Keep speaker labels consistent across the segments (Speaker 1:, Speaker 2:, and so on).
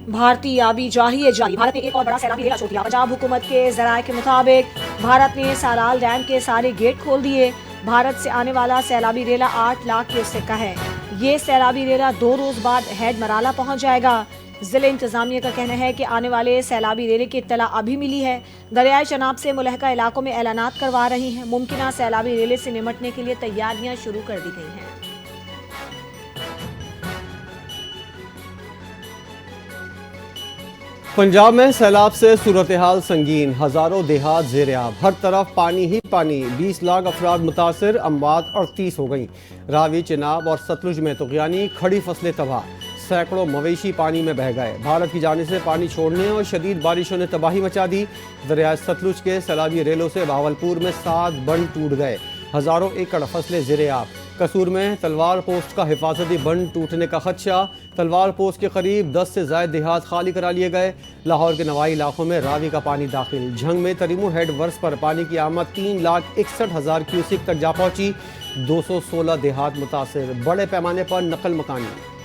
Speaker 1: بھارتی آبی جاہی جاری، بھارت نے ایک اور بڑا سیلابی ریلا چھوڑ دیا۔ پنجاب حکومت کے ذرائع کے مطابق بھارت نے سالال ڈیم کے سارے گیٹ کھول دیے۔ بھارت سے آنے والا سیلابی ریلا 8 لاکھ کیوسیک کا ہے۔ یہ سیلابی ریلا 2 روز بعد ہیڈ مرالہ پہنچ جائے گا۔ ضلع انتظامیہ کا کہنا ہے کہ آنے والے سیلابی ریلے کی اطلاع ابھی ملی ہے۔ دریائے چناب سے ملحقہ علاقوں میں اعلانات کروا رہی ہیں۔ ممکنہ سیلابی ریلے سے نمٹنے کے لیے تیاریاں شروع کر دی گئی ہیں۔
Speaker 2: پنجاب میں سیلاب سے صورتحال سنگین، ہزاروں دیہات زیر آب، ہر طرف پانی ہی پانی، 20 لاکھ افراد متاثر، اموات 38 ہو گئیں۔ راوی، چناب اور ستلج میں طغیانی، کھڑی فصلیں تباہ، سینکڑوں مویشی پانی میں بہہ گئے۔ بھارت کی جانب سے پانی چھوڑنے اور شدید بارشوں نے تباہی مچا دی۔ دریائے ستلج کے سیلابی ریلوں سے بہاولپور میں 7 بند ٹوٹ گئے، ہزاروں ایکڑ فصلیں زیر آب۔ قصور میں تلوار پوسٹ کا حفاظتی بند ٹوٹنے کا خدشہ، تلوار پوسٹ کے قریب 10 سے زائد دیہات خالی کرا لیے گئے۔ لاہور کے نوائی علاقوں میں راوی کا پانی داخل، جھنگ میں تریمو ہیڈ ورس پر پانی کی آمد 3,61,000 کیوسک تک جا پہنچی، 216 دیہات متاثر، بڑے پیمانے پر نقل مکانی۔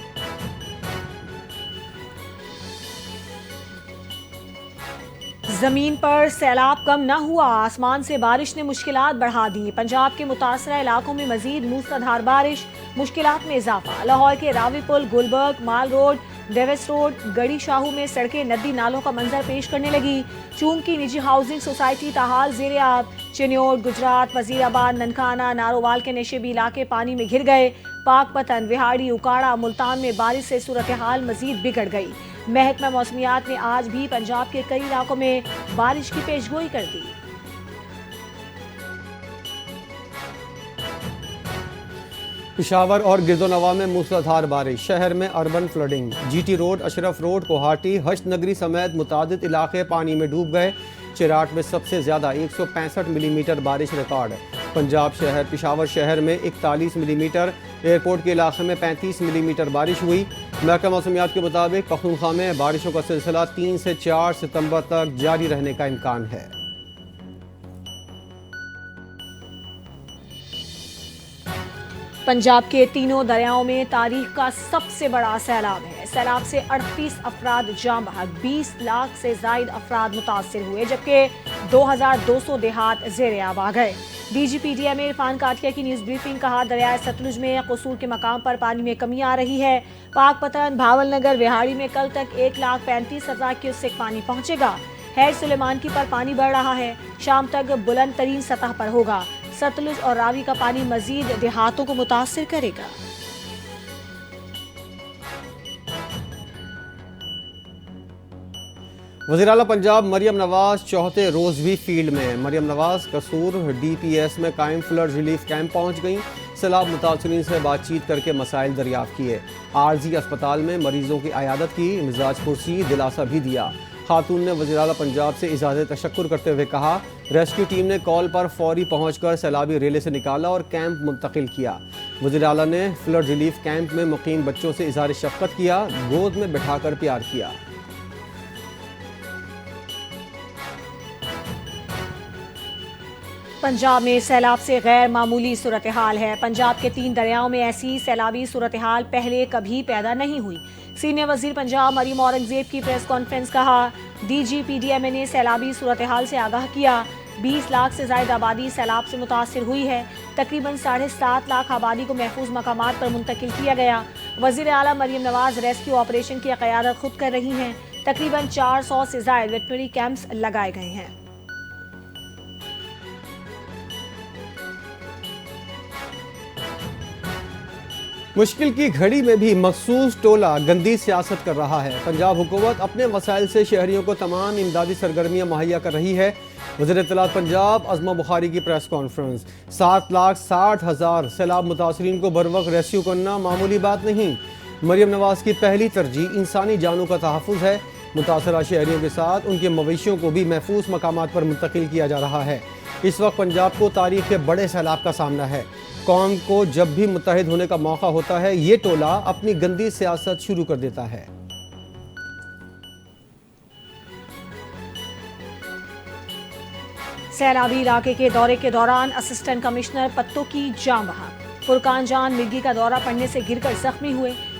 Speaker 1: زمین پر سیلاب کم نہ ہوا، آسمان سے بارش نے مشکلات بڑھا دی۔ پنجاب کے متاثرہ علاقوں میں مزید موسلادھار بارش، مشکلات میں اضافہ۔ لاہور کے راوی پل، گلبرگ، مال روڈ، ڈیوس روڈ، گڑی شاہو میں سڑکیں ندی نالوں کا منظر پیش کرنے لگی۔ چونگ کی نجی ہاؤسنگ سوسائٹی تاحال زیر آب۔ چنیوٹ، گجرات، وزیر آباد، ننکانہ، نارووال کے نشیبی علاقے پانی میں گھر گئے۔ پاک پتن، وہاڑی، اکاڑا، ملتان میں بارش سے صورتحال مزید بگڑ گئی۔ محکمہ موسمیات نے آج بھی پنجاب کے کئی علاقوں میں بارش کی پیشگوئی کر دی۔
Speaker 2: پشاور اور گردونوا میں موسلادھار بارش، شہر میں urban flooding, G T road, Ashraf road, Kohati, Hashtnagri سمیت متعدد علاقے پانی میں ڈوب گئے۔ چراٹ میں سب سے زیادہ 165 ملی میٹر بارش ریکارڈ۔ پشاور شہر میں 41 ملی میٹر، ایئرپورٹ کے علاقے میں 35 ملی میٹر بارش ہوئی۔ محکمہ موسمیات کے مطابق پختونخوا میں بارشوں کا سلسلہ 3 سے 4 ستمبر تک جاری رہنے کا امکان ہے۔
Speaker 1: پنجاب کے تینوں دریاؤں میں تاریخ کا سب سے بڑا سیلاب ہے۔ سیلاب سے 38 افراد جاں بحق، 20 لاکھ سے زائد افراد متاثر ہوئے، جبکہ 2200 دیہات زیر آب آ گئے۔ D G P D M Irfan Katia کی نیوز بریفنگ، کہا دریائے ستلج میں قصور کے مقام پر پانی میں کمی آ رہی ہے۔ پاک پتن، بھاول نگر، وہاڑی میں کل تک 1,35,000 کیوسک پانی پہنچے گا۔ ہیڈ سلیمان کی پر پانی بڑھ رہا ہے، شام تک بلند ترین سطح پر ہوگا۔ ستلج اور راوی کا پانی مزید دیہاتوں کو متاثر کرے گا۔
Speaker 2: وزیر اعلیٰ پنجاب مریم نواز چوتھے روز بھی فیلڈ میں۔ مریم نواز قصور ڈی پی ایس میں قائم فلڈ ریلیف کیمپ پہنچ گئیں، سیلاب متاثرین سے بات چیت کر کے مسائل دریافت کیے، عارضی اسپتال میں مریضوں کی عیادت کی، مزاج پرسی، دلاسا بھی دیا۔ خاتون نے وزیر اعلیٰ پنجاب سے اظہار تشکر کرتے ہوئے کہا ریسکیو ٹیم نے کال پر فوری پہنچ کر سیلابی ریلے سے نکالا اور کیمپ منتقل کیا۔ وزیر اعلیٰ نے فلڈ ریلیف کیمپ میں مقیم بچوں سے اظہار شفقت کیا، گود میں بٹھا کر پیار کیا۔
Speaker 1: پنجاب میں سیلاب سے غیر معمولی صورتحال ہے۔ پنجاب کے 3 دریاؤں میں ایسی سیلابی صورتحال پہلے کبھی پیدا نہیں ہوئی۔ سینئر وزیر پنجاب مریم اورنگزیب کی پریس کانفرنس، کہا D G P D M A نے سیلابی صورتحال سے آگاہ کیا۔ 20 لاکھ سے زائد آبادی سیلاب سے متاثر ہوئی ہے، تقریباً 7.5 لاکھ آبادی کو محفوظ مقامات پر منتقل کیا گیا۔ وزیر اعلیٰ مریم نواز ریسکیو آپریشن کی قیادت خود کر رہی ہیں، تقریباً 400 سے زائد ویٹرنری کیمپس لگائے گئے ہیں۔
Speaker 2: مشکل کی گھڑی میں بھی مخصوص ٹولہ گندی سیاست کر رہا ہے۔ پنجاب حکومت اپنے وسائل سے شہریوں کو تمام امدادی سرگرمیاں مہیا کر رہی ہے۔ وزیر اطلاعات پنجاب عظمہ بخاری کی پریس کانفرنس، 7,60,000 سیلاب متاثرین کو بروقت ریسکیو کرنا معمولی بات نہیں۔ مریم نواز کی پہلی ترجیح انسانی جانوں کا تحفظ ہے۔ متاثرہ شہریوں کے ساتھ ان کے مویشیوں کو بھی محفوظ مقامات پر منتقل کیا جا رہا ہے۔ اس وقت پنجاب کو تاریخ کے بڑے سیلاب کا سامنا ہے۔ قوم کو جب بھی متحد ہونے کا موقع ہوتا ہے، یہ ٹولہ اپنی گندی سیاست شروع کر دیتا ہے۔
Speaker 1: سیلابی علاقے کے دورے کے دوران اسسٹنٹ کمشنر پتوں کی جاں بحق، فرقان جان مرگی کا دورہ پڑنے سے گر کر زخمی ہوئے،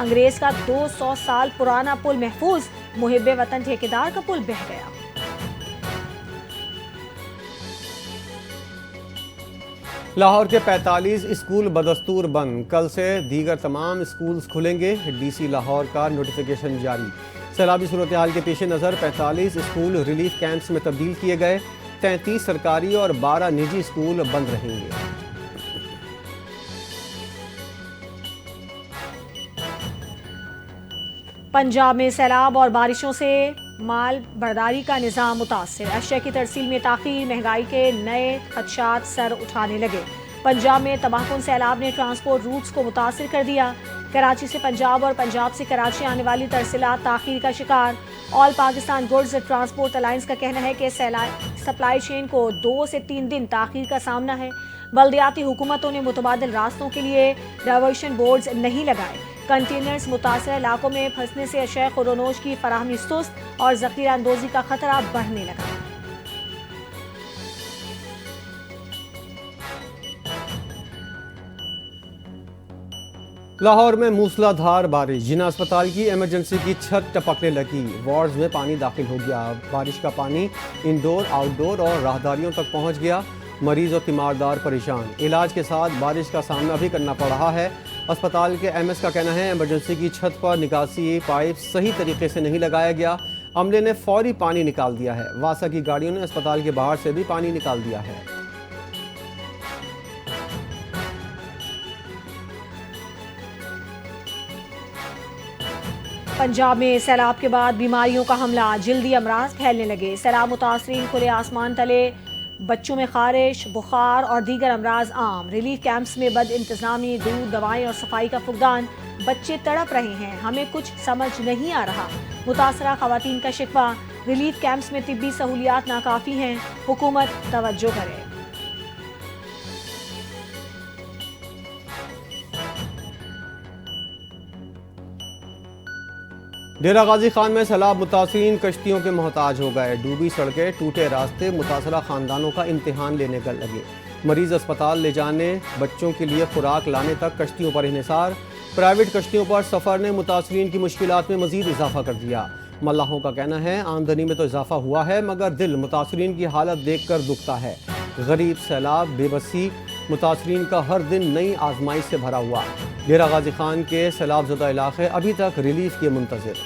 Speaker 1: انگریز کا 200 سال پرانا پل محفوظ، محب وطن ٹھیکیدار کا پل بہہ گیا۔
Speaker 2: لاہور کے 45 اسکول بدستور بند، کل سے دیگر تمام اسکولز کھلیں گے، ڈی سی لاہور کا نوٹیفیکیشن جاری۔ سیلابی صورتحال کے پیش نظر 45 اسکول ریلیف کیمپس میں تبدیل کیے گئے، 33 سرکاری اور 12 نجی اسکول بند رہیں گے۔
Speaker 1: پنجاب میں سیلاب اور بارشوں سے مال برداری کا نظام متاثر، اشیاء کی ترسیل میں تاخیر، مہنگائی کے نئے خدشات سر اٹھانے لگے۔ پنجاب میں تباہ کن سیلاب نے ٹرانسپورٹ روٹس کو متاثر کر دیا، کراچی سے پنجاب اور پنجاب سے کراچی آنے والی ترسیلات تاخیر کا شکار۔ آل پاکستان گڈز ٹرانسپورٹ الائنس کا کہنا ہے کہ سپلائی چین کو 2 سے 3 دن تاخیر کا سامنا ہے۔ بلدیاتی حکومتوں نے متبادل راستوں کے لیے ڈائیورشن بورڈز نہیں لگائے۔ کنٹینرز متاثرہ علاقوں میں پھنسنے سے اشیاء خورونوش کی فراہمی سست اور ذخیرہ اندوزی کا خطرہ بڑھنے لگا۔
Speaker 2: لاہور میں موسلا دھار بارش، جنا اسپتال کی ایمرجنسی کی چھت ٹپکنے لگی، وارڈز میں پانی داخل ہو گیا۔ بارش کا پانی انڈور، آؤٹ ڈور اور راہداریوں تک پہنچ گیا، مریض اور تیماردار پریشان، علاج کے ساتھ بارش کا سامنا بھی کرنا پڑ رہا ہے۔ اسپتال کے ایم ایس کا کہنا ہے ایمرجنسی کی چھت پر نکاسی پائپ صحیح طریقے سے نہیں لگایا گیا، عملے نے فوری پانی نکال دیا ہے، واسا کی گاڑیوں نے اسپتال کے باہر سے بھی پانی نکال دیا ہے۔
Speaker 1: پنجاب میں سیلاب کے بعد بیماریوں کا حملہ، جلدی امراض پھیلنے لگے، سیلاب متاثرین کھلے آسمان تلے، بچوں میں خارش، بخار اور دیگر امراض عام، ریلیف کیمپس میں بد انتظامی، دودھ، دوائیں اور صفائی کا فقدان، بچے تڑپ رہے ہیں، ہمیں کچھ سمجھ نہیں آ رہا، متاثرہ خواتین کا شکوہ، ریلیف کیمپس میں طبی سہولیات ناکافی ہیں، حکومت توجہ کرے۔
Speaker 2: ڈیرہ غازی خان میں سیلاب متاثرین کشتیوں کے محتاج ہو گئے، ڈوبی سڑکیں، ٹوٹے راستے، متاثرہ خاندانوں کا امتحان لینے کا لگے، مریض اسپتال لے جانے، بچوں کے لیے خوراک لانے تک کشتیوں پر انحصار، پرائیویٹ کشتیوں پر سفر نے متاثرین کی مشکلات میں مزید اضافہ کر دیا۔ ملاحوں کا کہنا ہے آمدنی میں تو اضافہ ہوا ہے مگر دل متاثرین کی حالت دیکھ کر دکھتا ہے، غریب، سیلاب، بے بسی، متاثرین کا ہر دن نئی آزمائش سے بھرا ہوا۔ ڈیرہ غازی خان کے سیلاب زدہ علاقے ابھی تک ریلیف کے منتظر۔